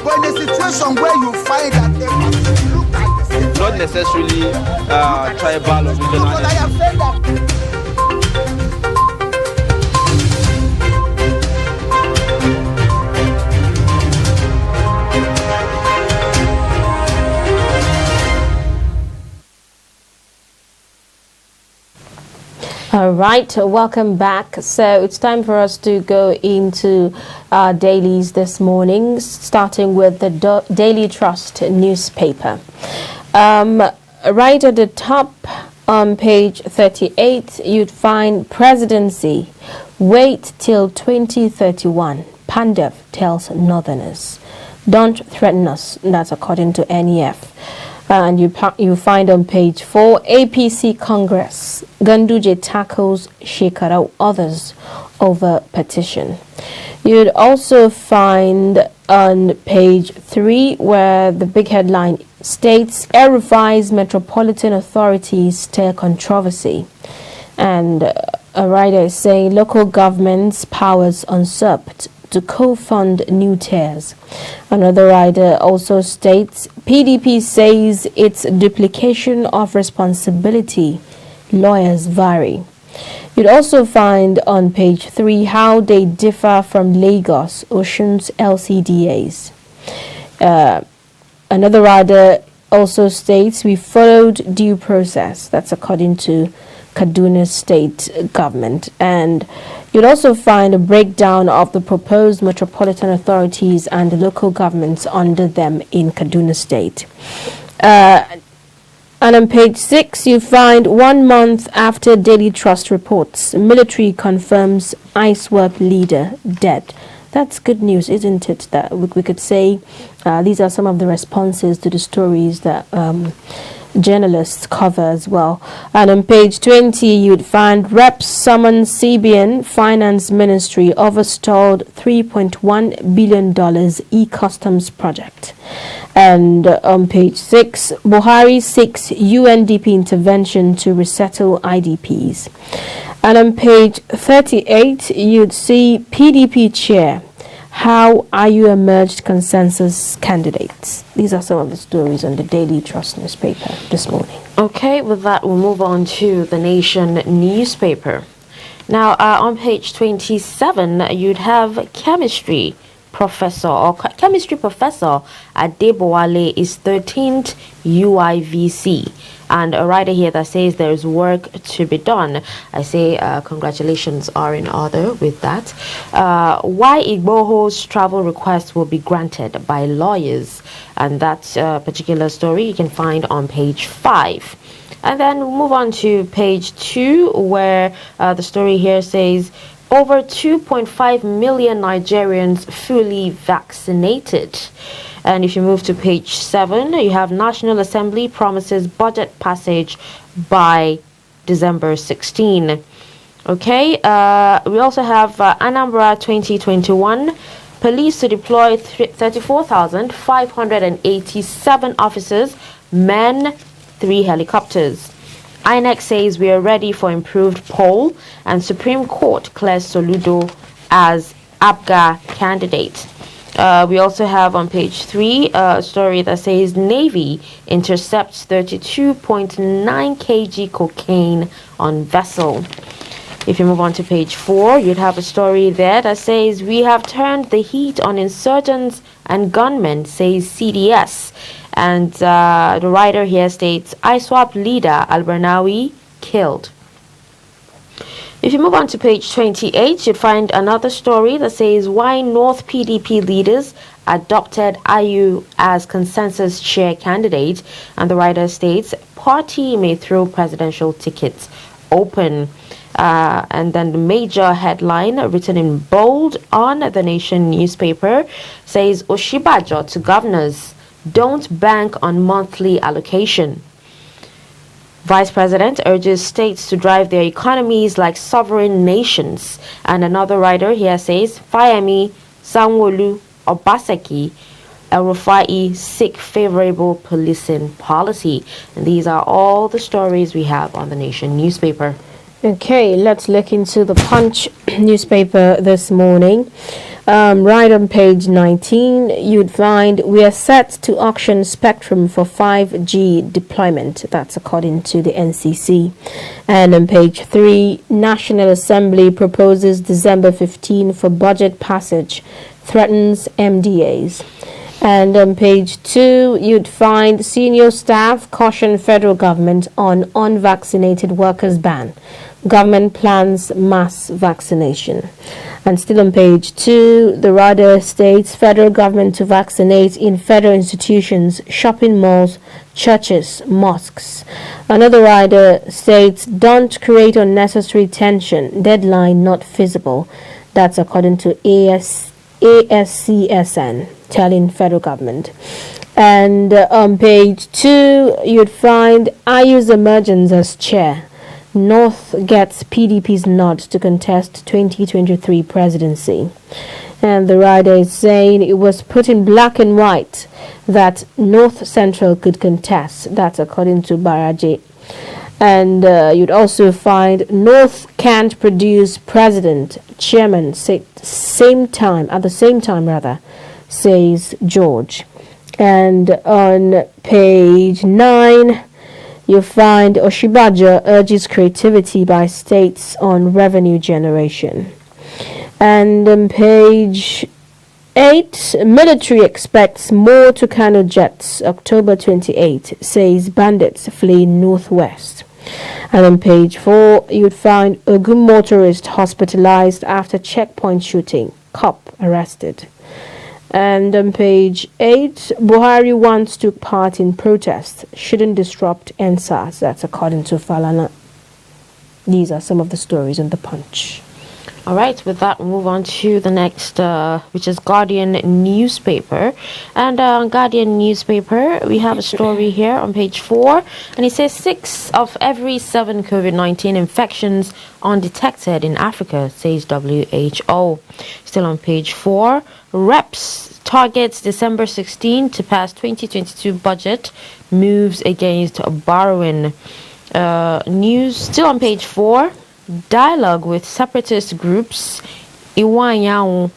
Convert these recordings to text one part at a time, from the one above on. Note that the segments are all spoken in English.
But in a situation where you find that they look at the not necessarily tribal or regional. but I have said that. All right, welcome back. So it's time for us to go into our dailies this morning, starting with the Daily Trust newspaper. Right at the top on page 38, you'd find presidency. Wait till 2031. Pandev tells Northerners. Don't threaten us. That's according to NEF. And you find on page 4, APC Congress. Ganduje tackles Shekarau others over petition. You'd also find on page 3 where the big headline states El-Rufai's Metropolitan Authorities stir controversy. And a writer is saying local government's powers usurped to co-fund new tiers. Another writer also states PDP says it's duplication of responsibility. Lawyers vary. You'd also find on page 3 how they differ from Lagos, Osun's LCDAs. Another writer also states we followed due process. That's according to Kaduna State government. And you'd also find a breakdown of the proposed metropolitan authorities and the local governments under them in Kaduna State. And on page 6, you find 1 month after Daily Trust reports, military confirms ISWAP leader dead. That's good news, isn't it? That we could say these are some of the responses to the stories that journalists cover as well. And on page 20, you'd find reps summon CBN Finance Ministry overstalled $3.1 billion e-customs project. And on page 6, Buhari seeks UNDP intervention to resettle IDPs. And on page 38, you'd see PDP chair. How are you emerged consensus candidates? These are some of the stories on the Daily Trust newspaper this morning. Okay, with that, we'll move on to the Nation newspaper. Now, on page 27, you'd have chemistry professor Adebowale is 13th UIVC. And a writer here that says there's work to be done. I say congratulations are in order with that. Why Igboho's travel request will be granted by lawyers. And that particular story you can find on page 5. And then we'll move on to page 2 where the story here says over 2.5 million Nigerians fully vaccinated. And if you move to page 7, you have National Assembly promises budget passage by December 16. Okay, we also have Anambra 2021. Police to deploy 34,587 officers, men, 3 helicopters. INEC says we are ready for improved poll, and Supreme Court declares Soludo as APGA candidate. We also have on page 3 a story that says Navy intercepts 32.9 kg cocaine on vessel. If you move on to page 4, you'd have a story there that says we have turned the heat on insurgents and gunmen, says CDS. And the writer here states ISWAP leader Al-Barnawi killed. If you move on to page 28, you'd find another story that says why North PDP leaders adopted Ayu as consensus chair candidate. And the writer states party may throw presidential tickets open. And then the major headline written in bold on the Nation newspaper says Oshibajo to governors, don't bank on monthly allocation. Vice President urges states to drive their economies like sovereign nations. And another writer here says, Fayemi, Sanwo-Olu, Obaseki, El-Rufai seek favorable policing policy. And these are all the stories we have on the Nation newspaper. Okay, let's look into the Punch newspaper this morning. Right on page 19, you'd find we are set to auction spectrum for 5G deployment. That's according to the NCC. And on page 3, National Assembly proposes December 15 for budget passage, threatens MDAs. And on page 2, you'd find senior staff caution federal government on unvaccinated workers ban. Government plans mass vaccination. And still on page 2, the rider states federal government to vaccinate in federal institutions, shopping malls, churches, mosques. Another rider states don't create unnecessary tension, deadline not feasible. That's according to ASCSN, telling federal government. And on page 2, you'd find IU's emergence as chair. North gets PDP's nod to contest 2023 presidency. And the rider is saying it was put in black and white that North Central could contest. That's according to Baraje. And you'd also find North can't produce president, chairman, at the same time, says George. And on page 9, you'll find Oshibaja urges creativity by states on revenue generation. And on page 8, military expects more Tucano jets October 28, says bandits flee northwest. And on page 4, you'd find Ogun motorist hospitalized after checkpoint shooting, cop arrested. And on page 8, Buhari once took part in protests, shouldn't disrupt NSAS. That's according to Falana. These are some of the stories in the Punch. All right, with that, we'll move on to the next, which is Guardian newspaper. And on Guardian newspaper, we have a story here on page 4. And it says 6 of every 7 COVID-19 infections undetected in Africa, says WHO. Still on page 4, Reps targets December 16 to pass 2022 budget, moves against borrowing. News still on page 4. Dialogue with separatist groups, Iwanyanwu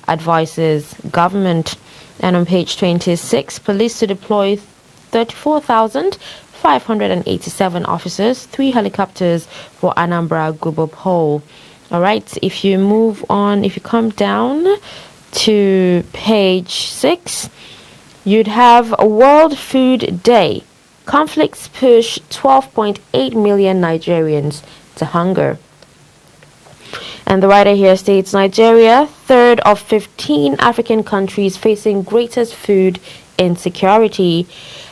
advises government. And on page 26, police to deploy 34,587 officers, 3 helicopters for Anambra Gubo poll. All right, if you move on, if you come down to page 6, you'd have a World Food Day. Conflicts push 12.8 million Nigerians to hunger. And the writer here states Nigeria, third of 15 African countries facing greatest food insecurity.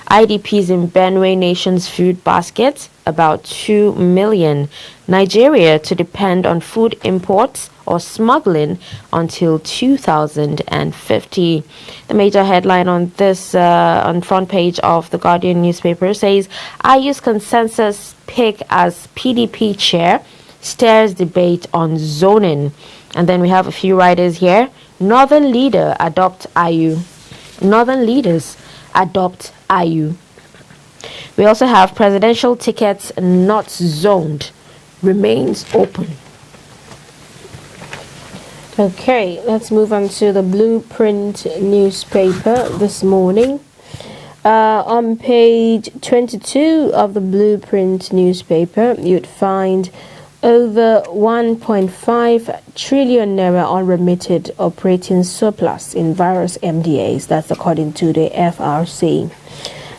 IDPs in Benue nation's food basket, about 2 million. Nigeria to depend on food imports or smuggling until 2050. The major headline on this on front page of the Guardian newspaper says IU's consensus pick as PDP chair stirs debate on zoning. And then we have a few writers here. Northern leader adopt IU. Northern leaders adopt IU. We also have presidential tickets not zoned remains open. Okay, let's move on to the Blueprint newspaper this morning. On page 22 of the Blueprint newspaper, you'd find over 1.5 trillion naira unremitted operating surplus in various MDAs. That's according to the FRC.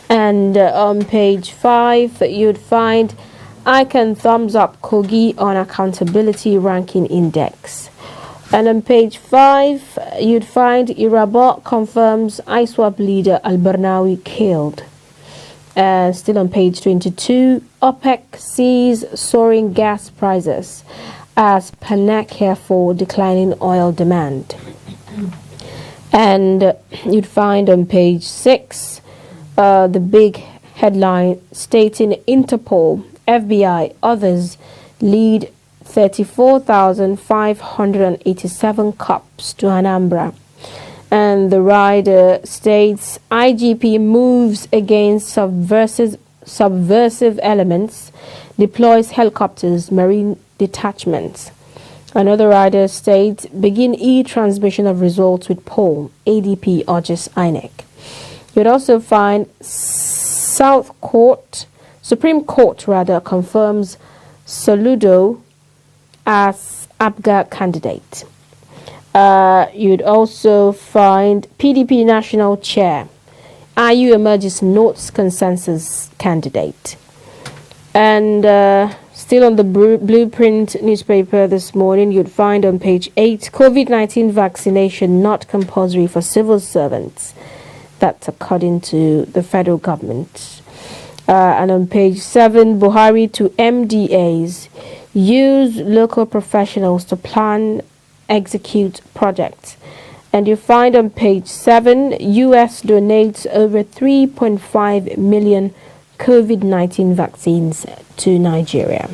And on page 5, you'd find ICANN thumbs up Kogi on accountability ranking index. And on page 5, you'd find Irabot confirms ISWAP leader Al-Barnawi killed. Still on page 22, OPEC sees soaring gas prices as panic here for declining oil demand. And you'd find on page 6 the big headline stating Interpol, FBI, others lead 34,587 cops to Anambra. And the rider states IGP moves against subversive elements, deploys helicopters, marine detachments. Another rider states, begin e-transmission of results with poll. ADP urges INEC. You'd also find Supreme Court confirms Soludo as APGA candidate. You'd also find PDP National Chair. IU emerges Notes Consensus candidate. And still on the Blueprint newspaper this morning, you'd find on page 8, COVID-19 vaccination not compulsory for civil servants. That's according to the federal government. And on page 7, Buhari to MDAs, use local professionals to plan, execute projects. And you find on page 7, US donates over 3.5 million COVID-19 vaccines to Nigeria.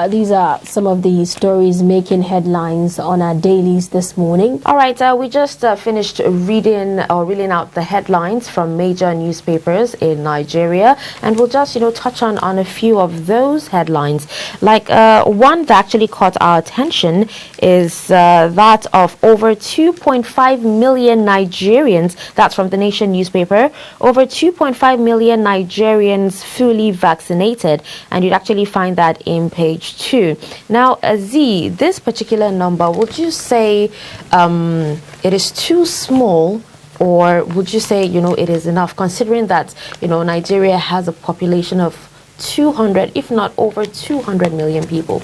These are some of the stories making headlines on our dailies this morning. All right, we just finished reading out the headlines from major newspapers in Nigeria, and we'll just touch on a few of those headlines. Like one that actually caught our attention is that of over 2.5 million Nigerians. That's from the Nation newspaper. Over 2.5 million Nigerians fully vaccinated, and you'd actually find that in page 2. Now, Z, this particular number, would you say it is too small, or would you say it is enough, considering that Nigeria has a population of 200, if not over 200 million people?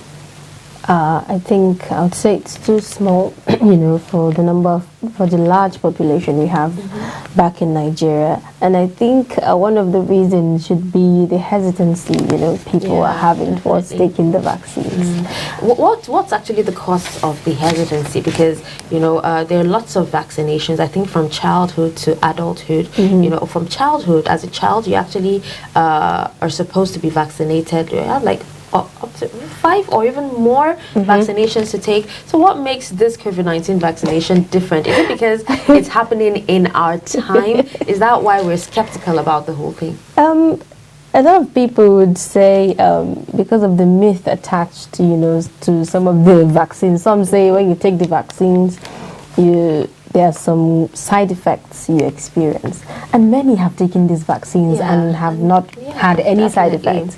I think I would say it's too small, for the large population we have back in Nigeria. And I think one of the reasons should be the hesitancy, people are having towards taking the vaccines. What's actually the cause of the hesitancy? Because, there are lots of vaccinations, I think, from childhood to adulthood. From childhood, as a child, you actually are supposed to be vaccinated. You have up to 5 or even more vaccinations to take. So what makes this COVID-19 vaccination different? Is it because it's happening in our time? Is that why we're skeptical about the whole thing? A lot of people would say because of the myth attached to some of the vaccines. Some say when you take the vaccines, there are some side effects you experience, and many have taken these vaccines and have not had any side effects.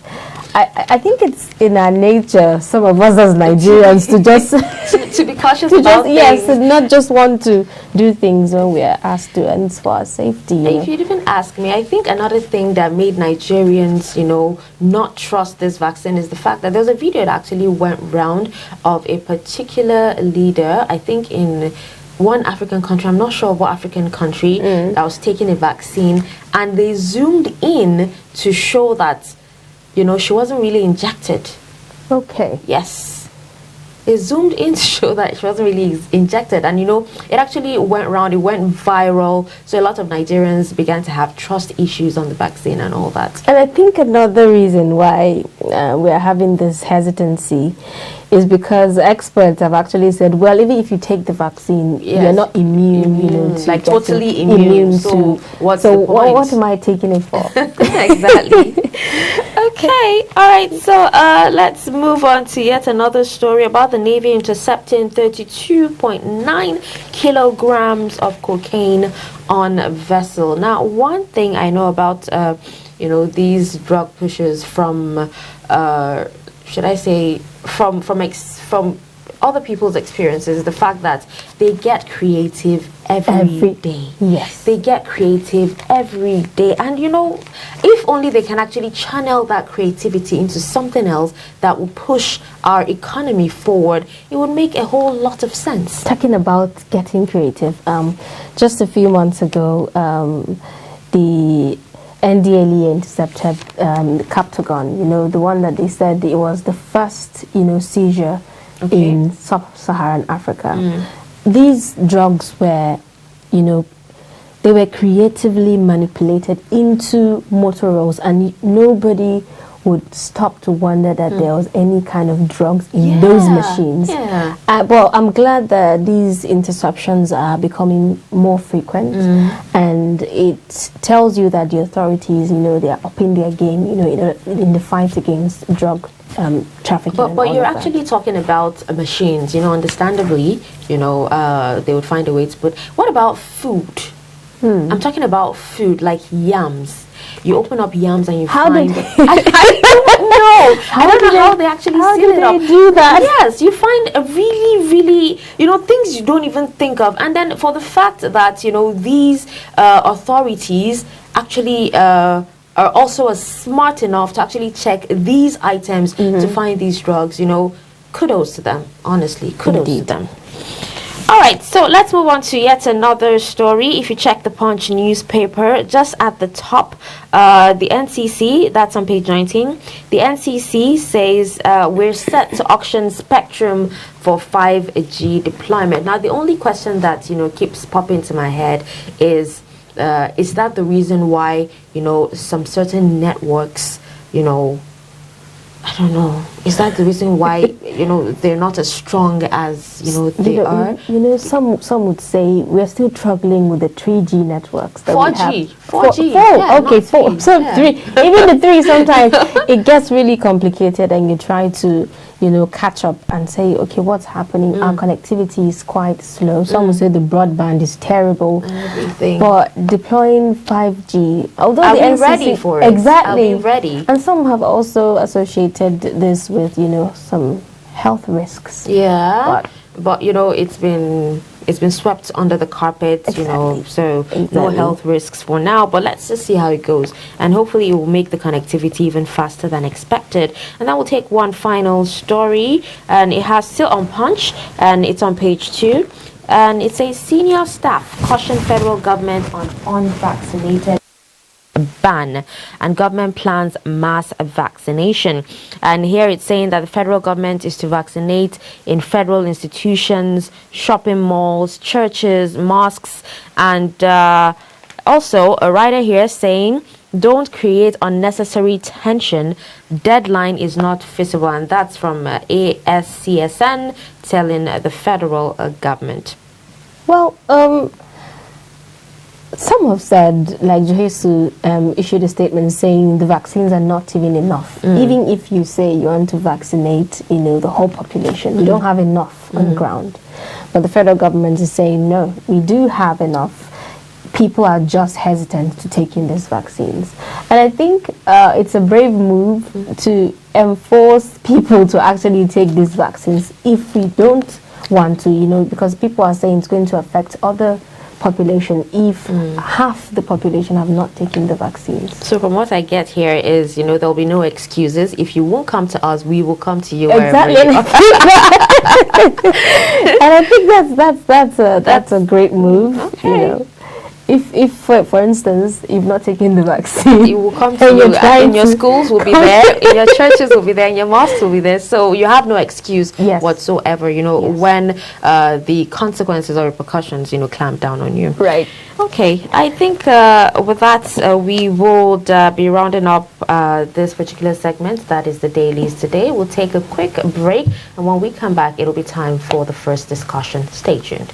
I think it's in our nature, some of us as Nigerians, to just to be cautious about things. Yes, to not just want to do things when we are asked to, and it's for our safety. If you'd even ask me, I think another thing that made Nigerians, not trust this vaccine is the fact that there was a video that actually went round of a particular leader, I think in one African country, I'm not sure what African country, that was taking a vaccine, and they zoomed in to show that she wasn't really injected. Okay. Yes. They zoomed in to show that she wasn't really injected. And, it actually went around, it went viral. So a lot of Nigerians began to have trust issues on the vaccine and all that. And I think another reason why we are having this hesitancy is because experts have actually said, well, even if you take the vaccine, you're not immune, to totally immune. So what's the point? What am I taking it for? Exactly. Okay, all right. So let's move on to yet another story about the Navy intercepting 32.9 kilograms of cocaine on a vessel. Now, one thing I know about these drug pushers from should I say from other people's experiences, the fact that they get creative every day. Yes. They get creative every day. And if only they can actually channel that creativity into something else that will push our economy forward, it would make a whole lot of sense. Talking about getting creative, just a few months ago, the NDLEA intercepted the Captagon, the one that they said it was the first, seizure in sub-Saharan Africa. These drugs were, they were creatively manipulated into motor rolls, and nobody would stop to wonder that there was any kind of drugs in those machines. Yeah. Well, I'm glad that these interceptions are becoming more frequent, and it tells you that the authorities, they are upping their game, in the fight against drug trafficking. But you're actually talking about machines, understandably, they would find a way to put. What about food? I'm talking about food like yams. You open up yams and you find. I don't know. I don't know how they actually seal it up. How do they do that? Yes, you find a really, really, things you don't even think of. And then for the fact that, these authorities actually are also smart enough to actually check these items to find these drugs, kudos to them, honestly, kudos to them. All right, so let's move on to yet another story. If you check the Punch newspaper, just at the top, the NCC, that's on page 19, the NCC says we're set to auction spectrum for 5G deployment. Now, the only question that, keeps popping into my head is that the reason why, some certain networks, I don't know. Is that the reason why they're not as strong as they are? Some would say we're still struggling with the 3G networks that 4G, we have. 4G. Okay, 4. So 3. Even the 3 sometimes it gets really complicated, and you try to catch up and say, okay, what's happening? Our connectivity is quite slow. Some would say the broadband is terrible. Everything. But deploying 5G, although are the we NCC, ready for it? Exactly. Are we ready? And some have also associated this with some health risks. Yeah. But it's been swept under the carpet, so no health risks for now, but let's just see how it goes, and hopefully it will make the connectivity even faster than expected. And then we'll take one final story, and it has still on Punch, and it's on page 2, and it says senior staff caution federal government on unvaccinated ban, and government plans mass vaccination. And here it's saying that the federal government is to vaccinate in federal institutions, shopping malls, churches, mosques, and also a writer here saying don't create unnecessary tension, deadline is not feasible. And that's from ASCSN telling the federal government. Well, some have said, like Johesu issued a statement saying the vaccines are not even enough. Even if you say you want to vaccinate, the whole population, we don't have enough on the ground. But the federal government is saying, no, we do have enough. People are just hesitant to take in these vaccines. And I think it's a brave move to enforce people to actually take these vaccines if we don't want to, because people are saying it's going to affect other population if half the population have not taken the vaccines. So from what I get here is, there'll be no excuses. If you won't come to us, we will come to you. Exactly. Wherever you are. And I think that's a great move. Okay. If for instance, you've not taken the vaccine, it will come to you, and your schools will be there, in your churches will be there, and your mosques will be there. So you have no excuse whatsoever, when the consequences or repercussions, clamp down on you. Right. Okay, I think with that, we would be rounding up this particular segment. That is the dailies today. We'll take a quick break, and when we come back, it'll be time for the first discussion. Stay tuned.